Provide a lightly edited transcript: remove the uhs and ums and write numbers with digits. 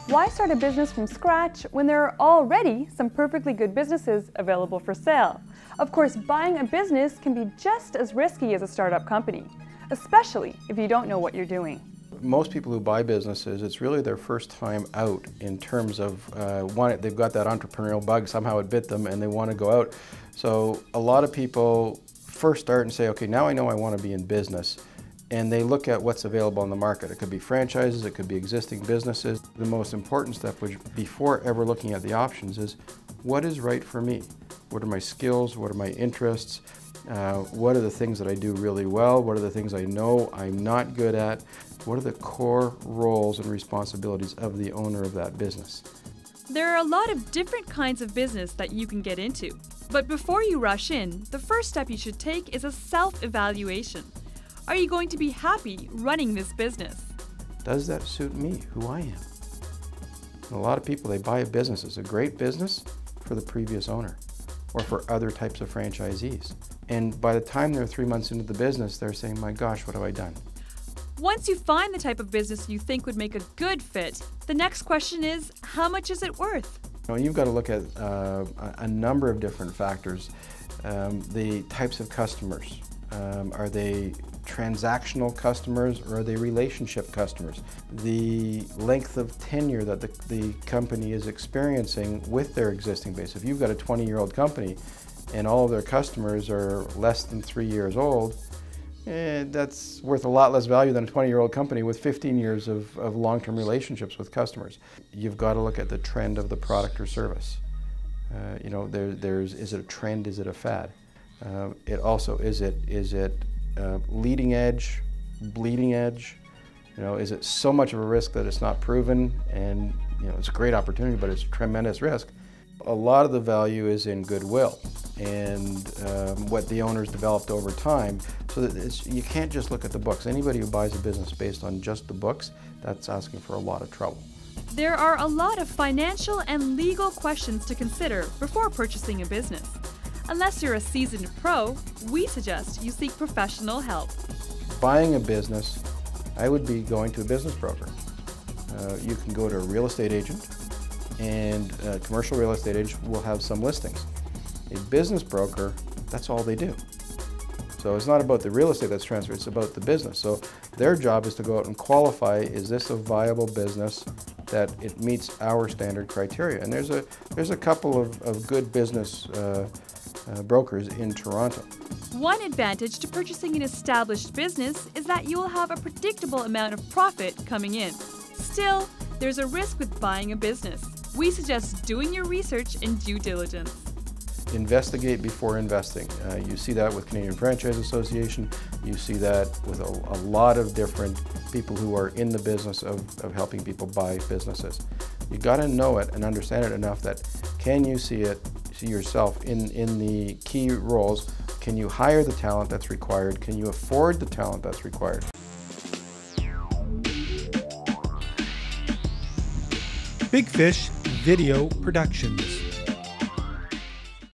Why start a business from scratch when there are already some perfectly good businesses available for sale? Of course, buying a business can be just as risky as a startup company, especially if you don't know what you're doing. Most people who buy businesses, it's really their first time out in terms of, they've got that entrepreneurial bug, somehow it bit them and they want to go out. So a lot of people first start and say, okay, now I know I want to be in business. And they look at what's available on the market. It could be franchises, it could be existing businesses. The most important step, which before ever looking at the options, is what is right for me? What are my skills? What are my interests? What are the things that I do really well? What are the things I know I'm not good at? What are the core roles and responsibilities of the owner of that business? There are a lot of different kinds of business that you can get into. But before you rush in, the first step you should take is a self-evaluation. Are you going to be happy running this business? Does that suit me, who I am? And a lot of people, they buy a business. It's a great business for the previous owner or for other types of franchisees. And by the time they're 3 months into the business, they're saying, my gosh, what have I done? Once you find the type of business you think would make a good fit, the next question is, how much is it worth? You've got to look at a number of different factors. The types of customers. Are they transactional customers or are they relationship customers? The length of tenure that the company is experiencing with their existing base. If you've got a 20-year-old company and all of their customers are less than 3 years old, that's worth a lot less value than a 20-year-old company with 15 years of long-term relationships with customers. You've got to look at the trend of the product or service. Is it a trend? Is it a fad? It also, is it leading edge, bleeding edge? Is it so much of a risk that it's not proven and it's a great opportunity, but it's a tremendous risk? A lot of the value is in goodwill and what the owners developed over time. So that you can't just look at the books. Anybody who buys a business based on just the books, that's asking for a lot of trouble. There are a lot of financial and legal questions to consider before purchasing a business. Unless you're a seasoned pro, we suggest you seek professional help. Buying a business, I would be going to a business broker. You can go to a real estate agent, and a commercial real estate agent will have some listings. A business broker, that's all they do. So it's not about the real estate that's transferred, it's about the business. So their job is to go out and qualify, is this a viable business that it meets our standard criteria? And there's a couple of good business brokers in Toronto. One advantage to purchasing an established business is that you will have a predictable amount of profit coming in. Still, there's a risk with buying a business. We suggest doing your research and due diligence. Investigate before investing. You see that with Canadian Franchise Association. You see that with a lot of different people who are in the business of helping people buy businesses. You got to know it and understand it enough that can you see yourself in the key roles? Can you hire the talent that's required? Can you afford the talent that's required? Big Fish Video Productions.